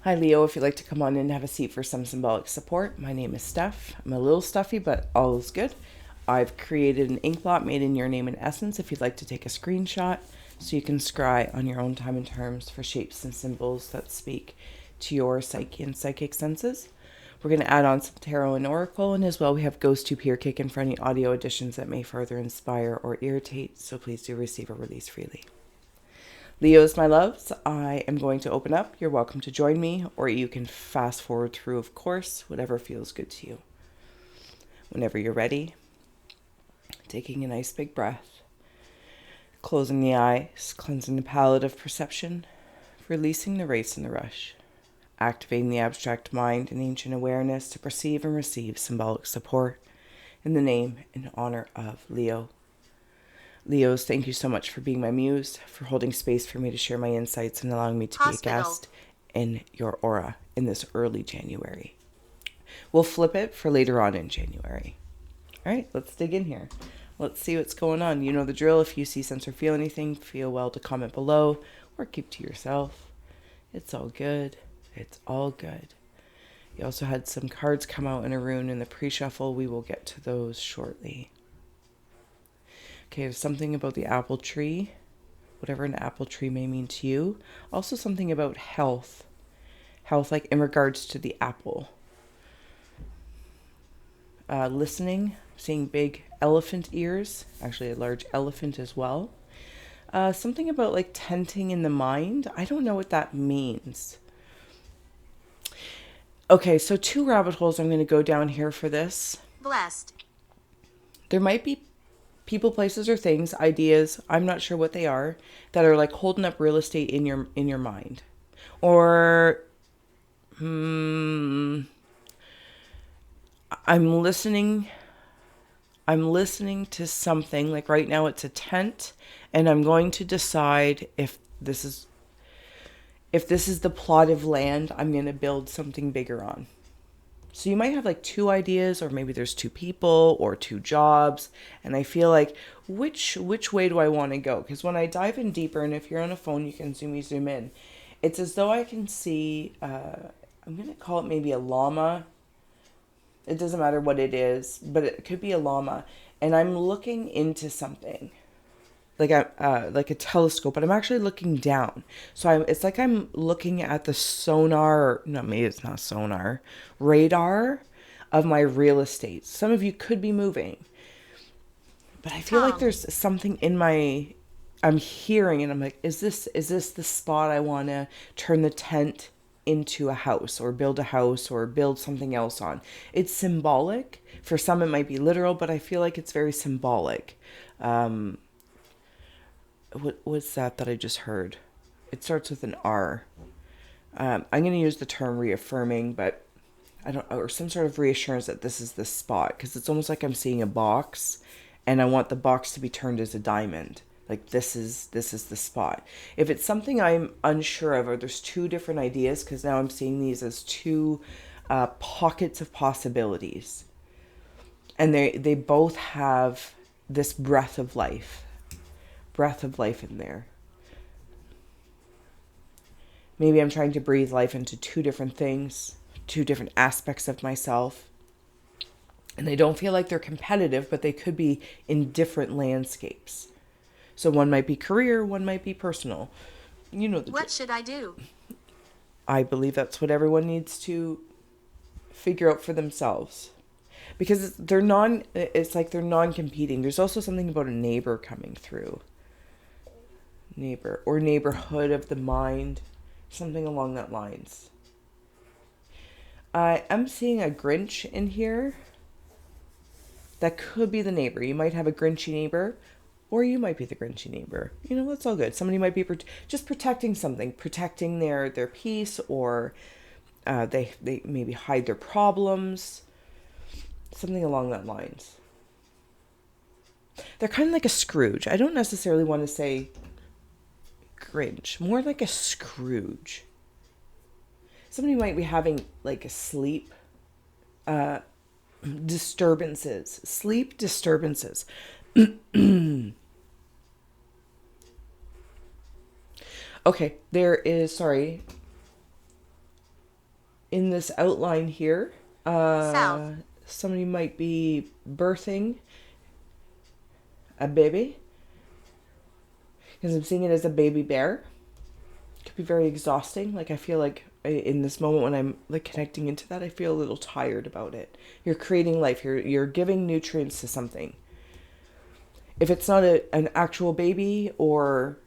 Hi Leo, if you'd like to come on in and have a seat for some symbolic support, my name is Steph. I'm a little stuffy, but all is good. I've created an ink blot made in your name and essence if you'd like to take a screenshot so you can scry on your own time and terms for shapes and symbols that speak to your psyche and psychic senses. We're going to add on some tarot and oracle, and as well we have ghost tube here kicking for any audio additions that may further inspire or irritate, so please do receive or release freely. Leos, my loves, I am going to open up. You're welcome to join me, or you can fast forward through, of course, whatever feels good to you. Whenever you're ready, taking a nice big breath, closing the eyes, cleansing the palette of perception, releasing the race and the rush, activating the abstract mind and ancient awareness to perceive and receive symbolic support in the name and honor of Leo. Leos, thank you so much for being my muse, for holding space for me to share my insights and allowing me to be a guest in your aura in this early January. We'll flip it for later on in January. All right, let's dig in here. Let's see what's going on. You know the drill. If you see, sense, or feel anything, feel well to comment below or keep to yourself. It's all good. It's all good. You also had some cards come out in a rune in the pre-shuffle. We will get to those shortly. Okay, there's something about the apple tree, whatever an apple tree may mean to you. Also something about health. Health, like in regards to the apple. Listening, seeing big elephant ears, actually a large elephant as well. Something about like tenting in the mind. I don't know what that means. Okay, so 2 rabbit holes I'm going to go down here for this. Blessed. There might be people, places, or things, ideas, I'm not sure what they are, that are like holding up real estate in your mind. Or I'm listening to something, like right now it's a tent, and I'm going to decide if this is the plot of land I'm going to build something bigger on. So you might have like 2 ideas, or maybe there's 2 people or 2 jobs. And I feel like, which way do I want to go? Because when I dive in deeper, and if you're on a phone, you can zoom in. It's as though I can see, I'm going to call it maybe a llama. It doesn't matter what it is, but it could be a llama. And I'm looking into something. Like a telescope, but I'm actually looking down. So it's like I'm looking at the sonar, or no, maybe it's not sonar, radar of my real estate. Some of you could be moving, but I feel like there's something I'm hearing, and I'm like, is this the spot I want to turn the tent into a house, or build a house, or build something else on? It's symbolic. For some, it might be literal, but I feel like it's very symbolic. What's that I just heard? It starts with an R. I'm going to use the term reaffirming, but or some sort of reassurance that this is the spot, because it's almost like I'm seeing a box, and I want the box to be turned as a diamond. Like this is the spot. If it's something I'm unsure of, or there's 2 different ideas, because now I'm seeing these as 2 pockets of possibilities, and they both have this breath of life in there. Maybe I'm trying to breathe life into 2 different things, 2 different aspects of myself. And they don't feel like they're competitive, but they could be in different landscapes. So one might be career, one might be personal. You know What should I do? I believe that's what everyone needs to figure out for themselves. Because it's like they're non-competing. There's also something about a neighbor coming through. Neighbor or neighborhood of the mind, something along that lines. I'm seeing a Grinch in here. That could be the neighbor. You might have a Grinchy neighbor, or you might be the Grinchy neighbor. You know, that's all good. Somebody might be just protecting something, protecting their peace, or they maybe hide their problems, something along that lines. They're kind of like a Scrooge. I don't necessarily want to say Grinch, more like a Scrooge. Somebody might be having like a sleep disturbances. Okay, there is, sorry, in this outline here, South. somebody might be birthing a baby, because I'm seeing it as a baby bear. It could be very exhausting. Like I feel like in this moment when I'm like connecting into that, I feel a little tired about it. You're creating life. You're giving nutrients to something. If it's not an actual baby or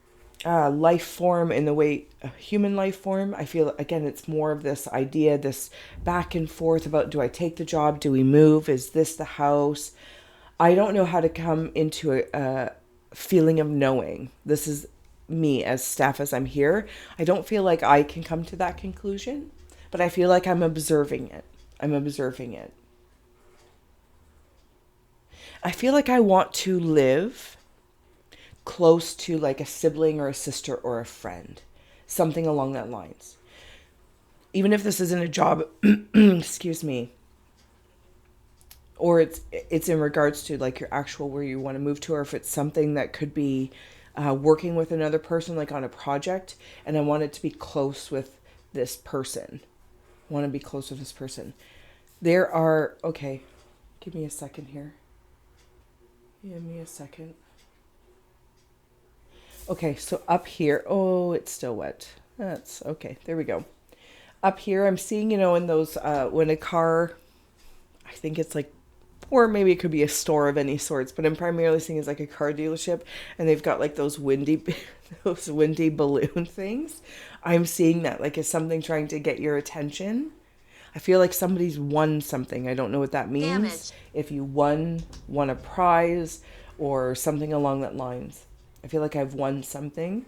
life form in the way a human life form, I feel again it's more of this idea, this back and forth about, do I take the job, do we move, is this the house? I don't know how to come into a feeling of knowing. This is me as staff as I'm here. I don't feel like I can come to that conclusion, but I feel like I'm observing it. I'm observing it. I feel like I want to live close to like a sibling or a sister or a friend, something along that lines. Even if this isn't a job, excuse me, or it's in regards to like your actual where you want to move to, or if it's something that could be working with another person like on a project, and I want it to be close with this person. I want to be close with this person. There are, okay, give me a second here. Give me a second. Okay, so up here, oh, it's still wet. That's okay. There we go. Up here, I'm seeing, in those, when a car, I think it's like, or maybe it could be a store of any sorts, but I'm primarily seeing it's like a car dealership, and they've got like those windy, those windy balloon things. I'm seeing that like as something trying to get your attention. I feel like somebody's won something. I don't know what that means. Damage. If you won a prize or something along that lines. I feel like I've won something.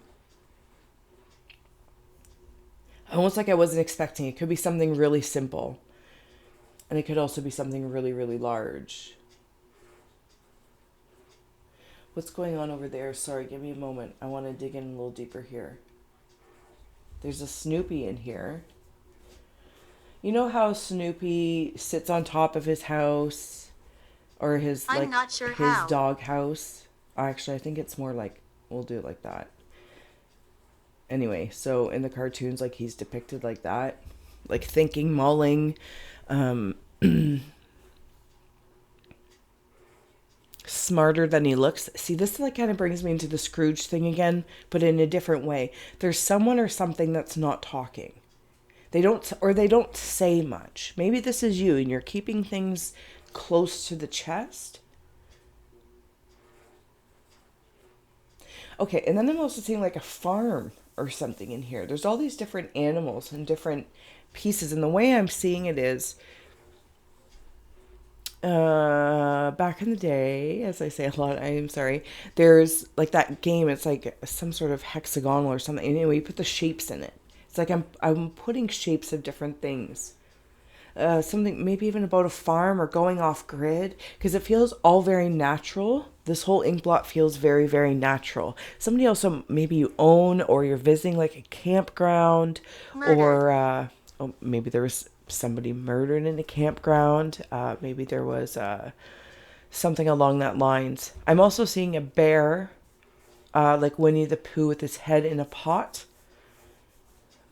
Almost like I wasn't expecting. It could be something really simple. And it could also be something really, really large. What's going on over there? Sorry, give me a moment. I want to dig in a little deeper here. There's a Snoopy in here. You know how Snoopy sits on top of his house or his I'm like not sure his how. dog house? Actually, I think it's more like we'll do it like that. Anyway, so in the cartoons like he's depicted like that, like thinking, mulling, um smarter than he looks. See, this like kind of brings me into the Scrooge thing again, but in a different way. There's someone or something that's not talking. They don't say much. Maybe this is you and you're keeping things close to the chest. Okay, and then I'm also seeing like a farm or something in here. There's all these different animals and different pieces, and the way I'm seeing it is back in the day, as I say a lot, I'm sorry, there's like that game, it's like some sort of hexagonal or something. Anyway, you put the shapes in it. It's like I'm putting shapes of different things. Something maybe even about a farm or going off grid, because it feels all very natural. This whole ink blot feels very, very natural. Somebody also maybe you own or you're visiting like a campground, Murdered. or oh, maybe there was somebody murdered in a campground. Maybe there was something along that lines. I'm also seeing a bear, like Winnie the Pooh with his head in a pot.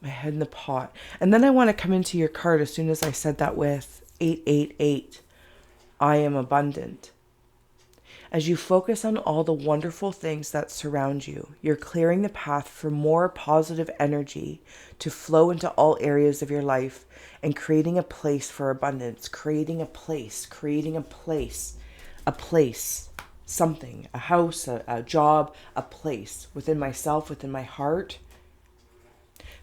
My head in the pot. And then I want to come into your card as soon as I said that with 888. I am abundant. As you focus on all the wonderful things that surround you, you're clearing the path for more positive energy to flow into all areas of your life and creating a place for abundance, creating a place, a place, something, a house, a job, a place within myself, within my heart.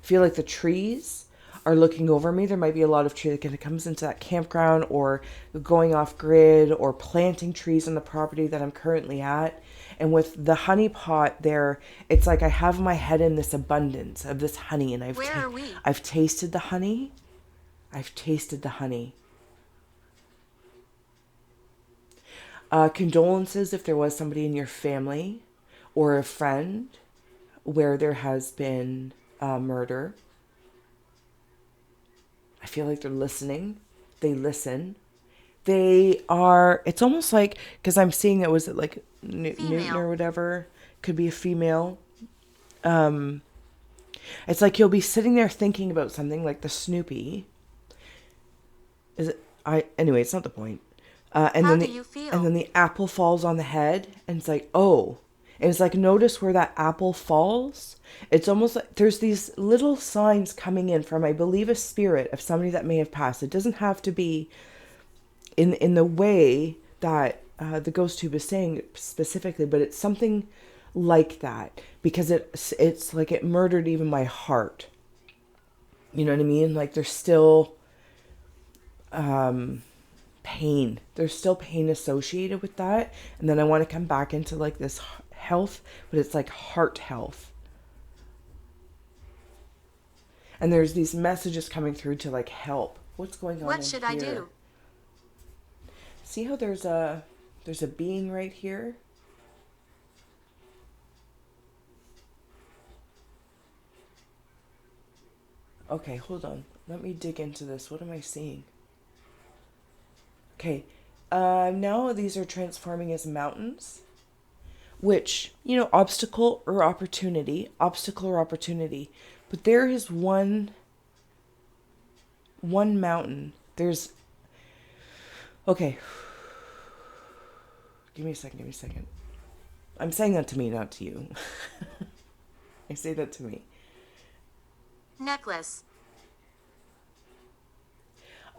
Feel like the trees are looking over me. There might be a lot of trees that comes into that campground or going off grid or planting trees on the property that I'm currently at. And with the honey pot there, it's like I have my head in this abundance of this honey, and Where are we? I've tasted the honey. I've tasted the honey. Condolences if there was somebody in your family or a friend where there has been murder. I feel like they're listening. They listen. They are, it's almost like, because I'm seeing that, was it like Newton or Female. whatever? Could be a female. It's like you'll be sitting there thinking about something like the Snoopy, Is it? Anyway, it's not the point. And How then do the you feel? and then the apple falls on the head, and it's like, oh, and it's like, notice where that apple falls. It's almost like there's these little signs coming in from, I believe, a spirit of somebody that may have passed. It doesn't have to be in the way that the ghost tube is saying specifically, but it's something like that, because it's like it murdered even my heart. You know what I mean? Like there's still pain. There's still pain associated with that. And then I want to come back into like this health, but it's like heart health. And there's these messages coming through to like help. What's going on? What should I do? See how there's a being right here? Okay, hold on. Let me dig into this. What am I seeing? Okay. Now these are transforming as mountains, which, obstacle or opportunity, obstacle or opportunity. But there is one mountain. Okay. Give me a second. I'm saying that to me, not to you. I say that to me. Necklace.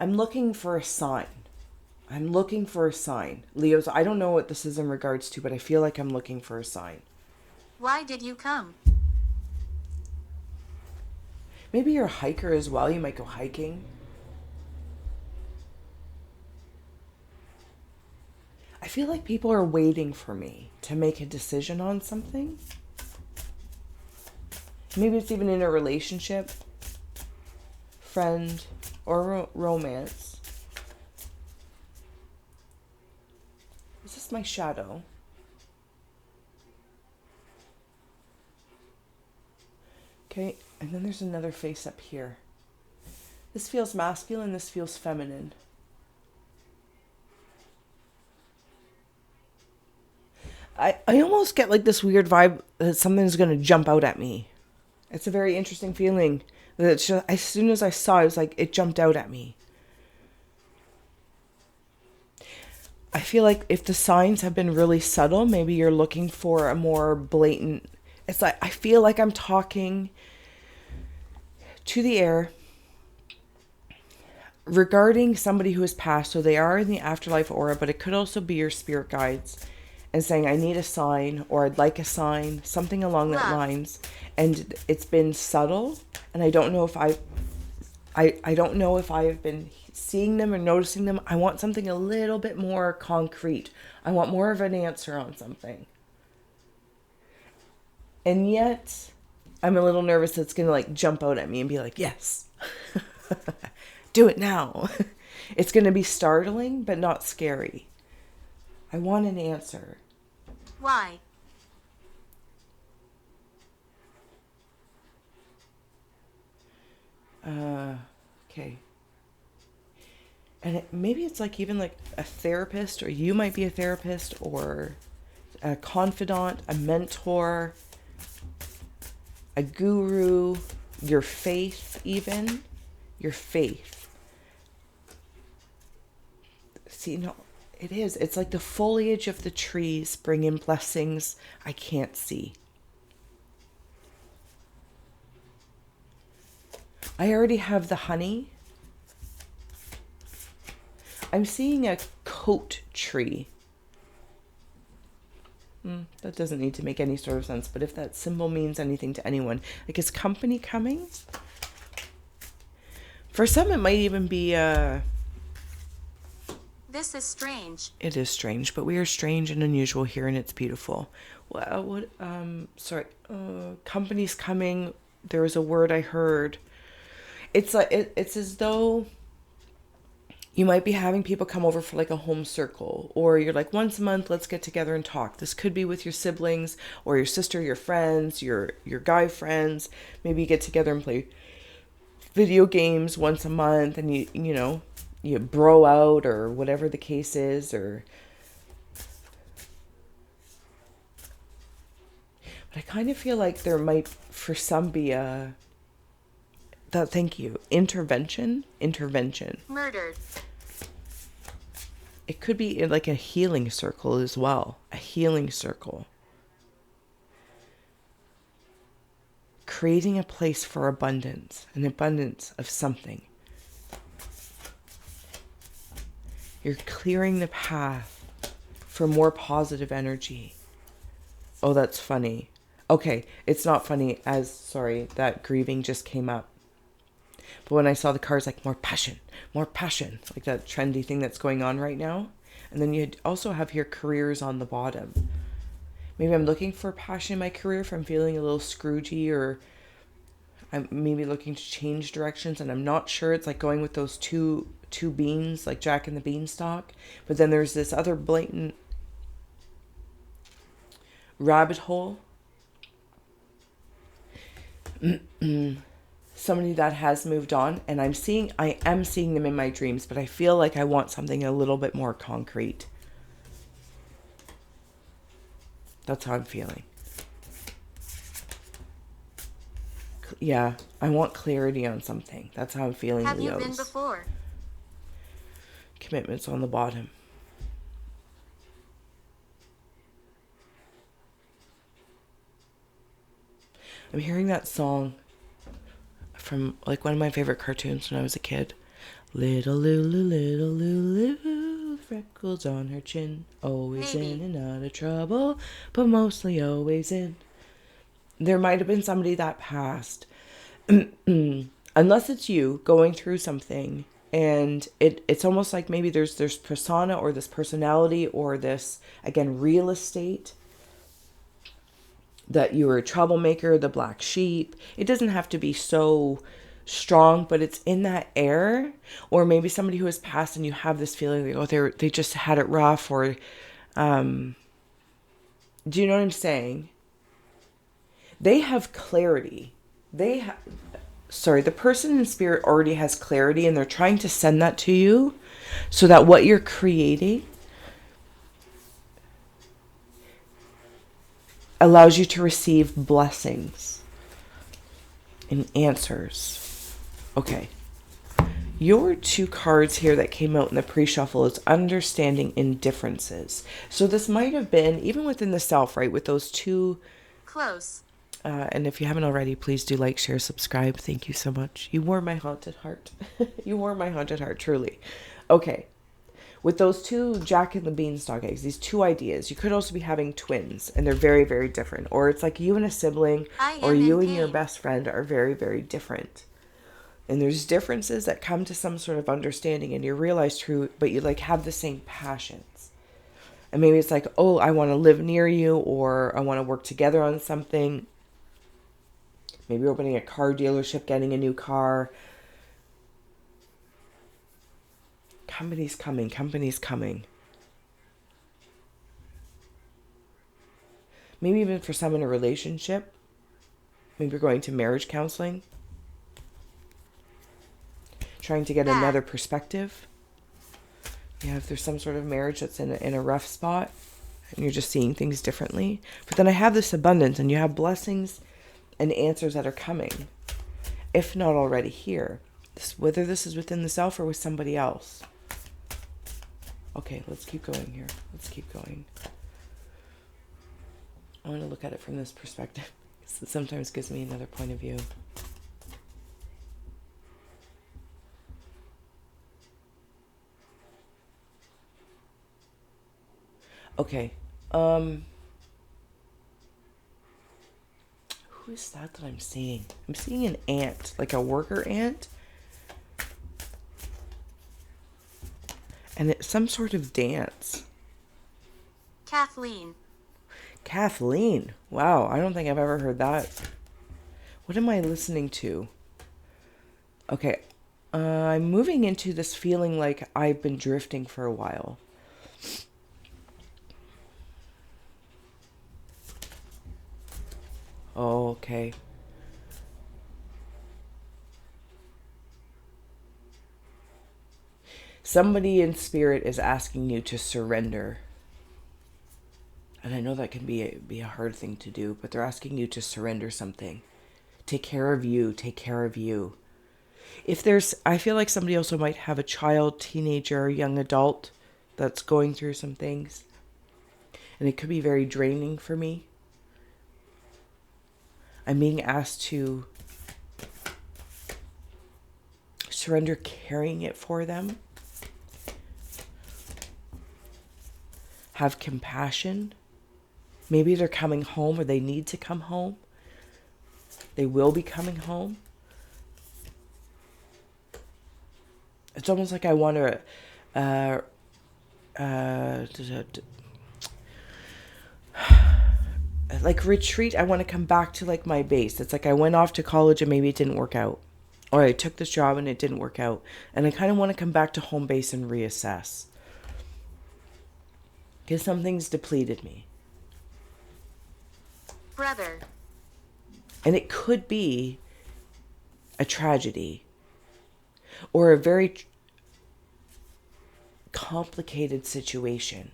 I'm looking for a sign. Leos, I don't know what this is in regards to, but I feel like I'm looking for a sign. Why did you come? Maybe you're a hiker as well. You might go hiking. I feel like people are waiting for me to make a decision on something. Maybe it's even in a relationship, friend, or romance. Is this my shadow? Okay, and then there's another face up here. This feels masculine, this feels feminine. I almost get like this weird vibe that something's going to jump out at me. It's a very interesting feeling. That just, as soon as I saw it, it was like it jumped out at me. I feel like if the signs have been really subtle, maybe you're looking for a more blatant... It's like, I feel like I'm talking to the air regarding somebody who has passed. So they are in the afterlife aura, but it could also be your spirit guides and saying, I need a sign, or I'd like a sign, something along that lines. And it's been subtle, and I don't know if I don't know if I have been seeing them or noticing them. I want something a little bit more concrete. I want more of an answer on something. And yet, I'm a little nervous that it's going to like jump out at me and be like, yes, do it now. It's going to be startling, but not scary. I want an answer. Why? Okay. And maybe it's like even like a therapist, or you might be a therapist, or a confidant, a mentor, a guru, your faith even. Your faith. See, no, it is. It's like the foliage of the trees bring in blessings I can't see. I already have the honey. I'm seeing a coat tree. That doesn't need to make any sort of sense, but if that symbol means anything to anyone, like, is company coming? For some, it might even be This is strange. It is strange, but we are strange and unusual here, and it's beautiful. Company's coming. There was a word I heard. It's like it's as though you might be having people come over for like a home circle, or you're like, once a month, let's get together and talk. This could be with your siblings or your sister, your friends, your guy friends. Maybe you get together and play video games once a month, and you bro out, or whatever the case is, but I kind of feel like there might, for some, be thank you. Intervention. Murdered. It could be like a healing circle as well. A healing circle. Creating a place for abundance. An abundance of something. You're clearing the path for more positive energy. Oh, that's funny. Okay, it's not funny sorry, that grieving just came up. But when I saw the cards, like more passion, like that trendy thing that's going on right now. And then you also have your careers on the bottom. Maybe I'm looking for passion in my career if I'm feeling a little scroogey, or I'm maybe looking to change directions and I'm not sure. It's like going with those two beans, like Jack and the Beanstalk. But then there's this other blatant rabbit hole. Somebody that has moved on, and I am seeing them in my dreams, but I feel like I want something a little bit more concrete. That's how I'm feeling. Yeah, I want clarity on something. That's how I'm feeling, Have Leos. you been before? Commitments on the bottom. I'm hearing that song from like one of my favorite cartoons when I was a kid. Little Lulu, freckles on her chin, always Maybe. in and out of trouble, but mostly always in. There might have been somebody that passed. Unless it's you going through something, and it's almost like maybe there's persona or this personality or this, again, real estate, that you were a troublemaker, the black sheep. It doesn't have to be so strong, but it's in that air. Or maybe somebody who has passed and you have this feeling like, oh, they just had it rough, or do you know what I'm saying? They have clarity. The person in spirit already has clarity, and they're trying to send that to you so that what you're creating allows you to receive blessings and answers. Okay. Your two cards here that came out in the pre-shuffle is understanding indifferences. So this might have been, even within the self, right, with those two. Close. And if you haven't already, please do like, share, subscribe. Thank you so much. You warm my haunted heart. You warm my haunted heart, truly. Okay. With those two Jack and the Beanstalk eggs, these two ideas, you could also be having twins, and they're very, very different. Or it's like you and a sibling, or you and your best friend are very, very different. And there's differences that come to some sort of understanding, and you realize true, but you like have the same passions. And maybe it's like, oh, I want to live near you, or I want to work together on something. Maybe opening a car dealership, getting a new car. Company's coming. Maybe even for some in a relationship. Maybe you're going to marriage counseling. Trying to get another perspective. Yeah, if there's some sort of marriage that's in a rough spot, and you're just seeing things differently. But then I have this abundance, and you have blessings and answers that are coming, if not already here. Whether this is within the self or with somebody else. Okay, let's keep going here. I want to look at it from this perspective, because it sometimes gives me another point of view. Okay. Who is that I'm seeing? I'm seeing an ant, like a worker ant. And it's some sort of dance. Kathleen. Wow, I don't think I've ever heard that. What am I listening to? Okay. I'm moving into this feeling like I've been drifting for a while. Oh, okay. Somebody in spirit is asking you to surrender. And I know that can be a hard thing to do, but they're asking you to surrender something. Take care of you. If there's, I feel like somebody also might have a child, teenager, young adult that's going through some things. And it could be very draining for me. I'm being asked to surrender carrying it for them. Have compassion. Maybe they're coming home or they need to come home. They will be coming home. It's almost like I want to like retreat. I want to come back to like my base. It's like I went off to college and maybe it didn't work out. Or I took this job and it didn't work out. And I kind of want to come back to home base and reassess. Because something's depleted me. Brother. And it could be a tragedy. Or a very complicated situation.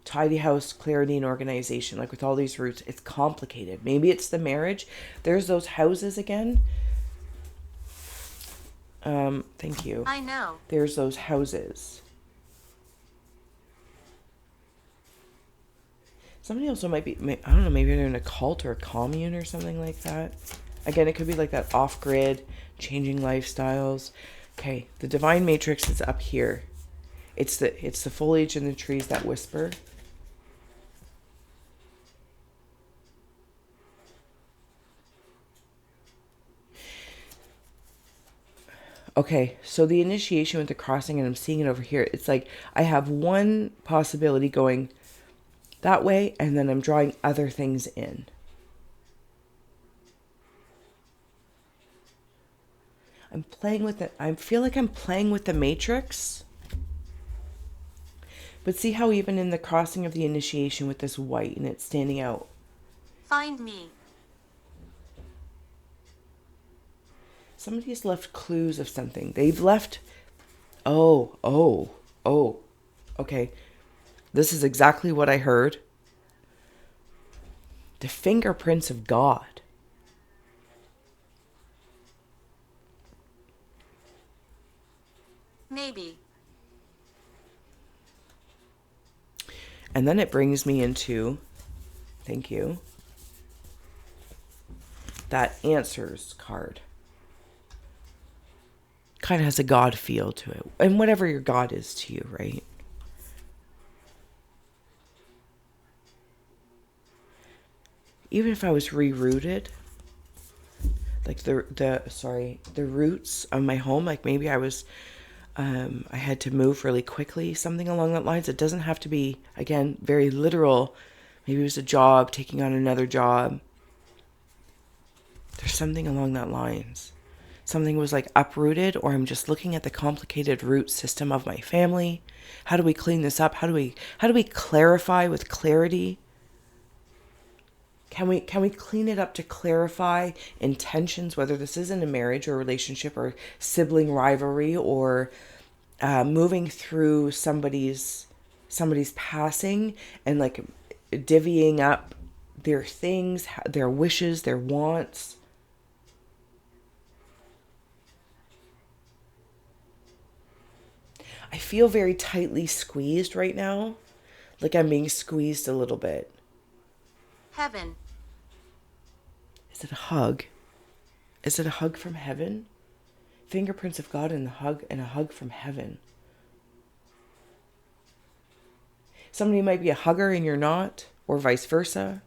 Tidy house, clarity, and organization. Like with all these roots, it's complicated. Maybe it's the marriage. There's those houses again. Thank you. I know. There's those houses. Somebody also might be, I don't know, maybe they're in a cult or a commune or something like that. Again, it could be like that off-grid, changing lifestyles. Okay, the divine matrix is up here. It's the foliage in the trees that whisper. Okay, so the initiation with the crossing, and I'm seeing it over here. It's like I have one possibility going that way, and then I'm drawing other things in. I'm playing with it. I feel like I'm playing with the matrix. But see how even in the crossing of the initiation with this white and it's standing out. Find me. Somebody's left clues of something. They've left. Oh. Okay. This is exactly what I heard. The fingerprints of God. Maybe. And then it brings me into, thank you, that answers card. Kind of has a God feel to it. And whatever your God is to you, right? Even if I was rerouted, like the roots of my home, like maybe I was, I had to move really quickly, something along that lines. It doesn't have to be, again, very literal. Maybe it was a job, taking on another job. There's something along that lines. Something was like uprooted, or I'm just looking at the complicated root system of my family. How do we clean this up? How do we clarify with clarity? Can we clean it up to clarify intentions, whether this isn't a marriage or a relationship or sibling rivalry or moving through somebody's passing and like divvying up their things, their wishes, their wants. I feel very tightly squeezed right now. Like I'm being squeezed a little bit. Heaven. Is it a hug? Is it a hug from heaven? Fingerprints of God and a hug from heaven. Somebody might be a hugger and you're not, or vice versa.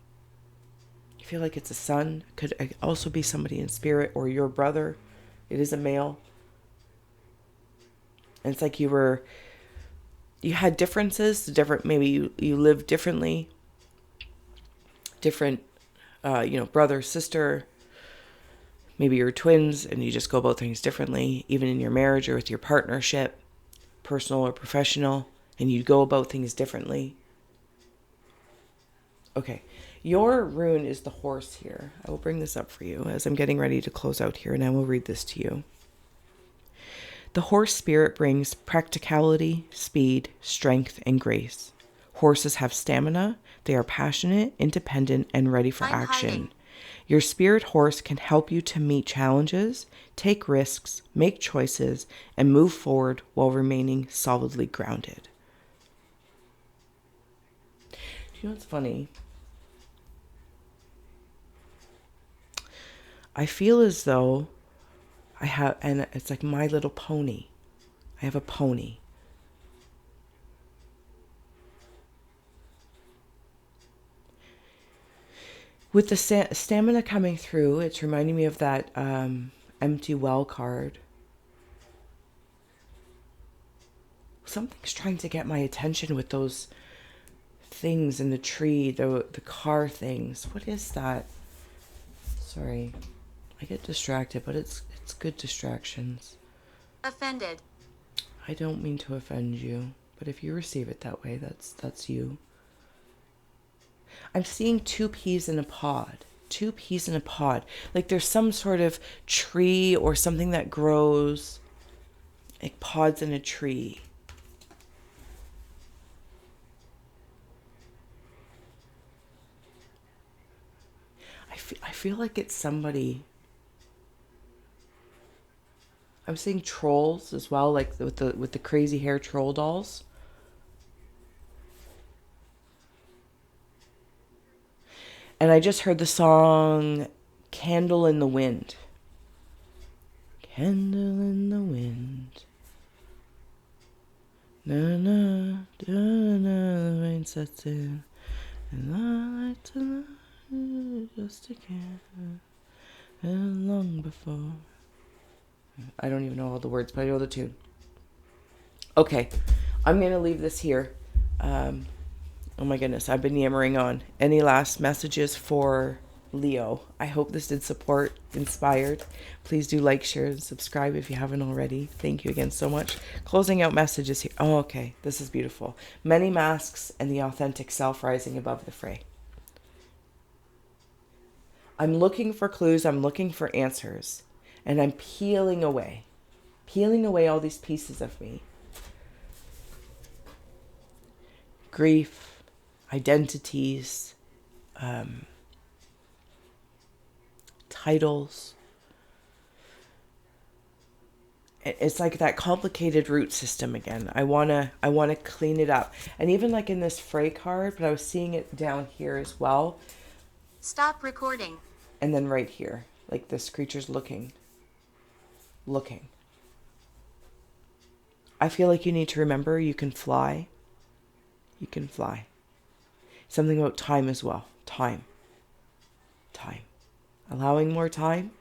You feel like it's a son. Could also be somebody in spirit or your brother. It is a male. And it's like you had differences, maybe you lived differently, different, brother, sister, maybe you're twins and you just go about things differently, even in your marriage or with your partnership, personal or professional, and you go about things differently. Okay, your rune is the horse here. I will bring this up for you as I'm getting ready to close out here, and I will read this to you. The horse spirit brings practicality, speed, strength, and grace. Horses have stamina. They are passionate, independent, and ready for action. Hiding. Your spirit horse can help you to meet challenges, take risks, make choices, and move forward while remaining solidly grounded. You know what's funny? I feel as though I have, and it's like My Little Pony. I have a pony. With the stamina coming through, it's reminding me of that empty well card. Something's trying to get my attention with those things in the tree, the car things. What is that? Sorry, I get distracted, but it's good distractions. Offended. I don't mean to offend you, but if you receive it that way, that's you. I'm seeing 2 peas in a pod. 2 peas in a pod. Like there's some sort of tree or something that grows, like pods in a tree. I feel like it's somebody. I'm seeing trolls as well, like with the crazy hair troll dolls. And I just heard the song Candle in the Wind. Candle in the wind. Na na, da na, the rain sets in. And I like to love just a candle. And long before. I don't even know all the words, but I know the tune. Okay, I'm going to leave this here. Oh my goodness, I've been yammering on. Any last messages for Leo? I hope this did support, inspired. Please do like, share, and subscribe if you haven't already. Thank you again so much. Closing out messages here. Oh, okay. This is beautiful. Many masks and the authentic self rising above the fray. I'm looking for clues. I'm looking for answers. And I'm peeling away all these pieces of me. Grief, identities, titles. It's like that complicated root system again. I wanna clean it up. And even like in this fray card, but I was seeing it down here as well. Stop recording. And then right here, like this creature's looking. I feel like you need to remember you can fly. You can fly. Something about time as well. Time. Allowing more time.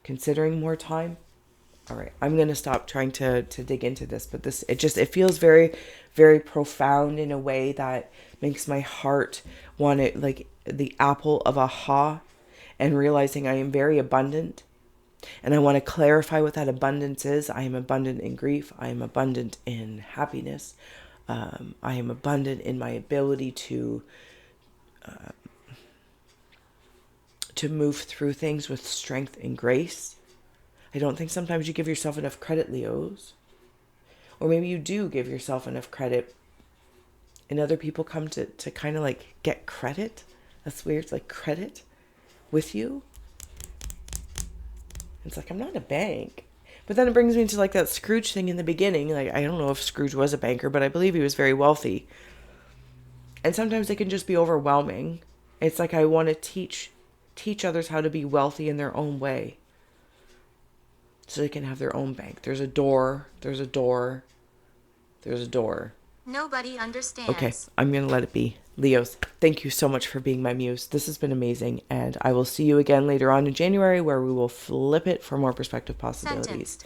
Considering more time. All right. I'm going to stop trying to dig into this, but it feels very, very profound in a way that makes my heart want it, like the apple of aha, and realizing I am very abundant. And I want to clarify what that abundance is. I am abundant in grief. I am abundant in happiness. I am abundant in my ability to move through things with strength and grace. I don't think sometimes you give yourself enough credit, Leos. Or maybe you do give yourself enough credit and other people come to kind of like get credit. That's weird. It's like credit with you. It's like, I'm not a bank. But then it brings me to like that Scrooge thing in the beginning. Like, I don't know if Scrooge was a banker, but I believe he was very wealthy. And sometimes they can just be overwhelming. It's like I want to teach others how to be wealthy in their own way. So they can have their own bank. There's a door. Nobody understands. Okay, I'm going to let it be. Leos, thank you so much for being my muse. This has been amazing. And I will see you again later on in January where we will flip it for more perspective possibilities. Sentenced.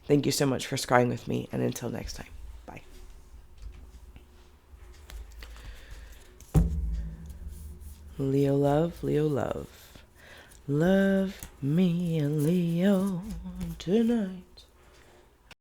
Thank you so much for scrying with me. And until next time, bye. Leo love, Leo love. Love me a Leo tonight.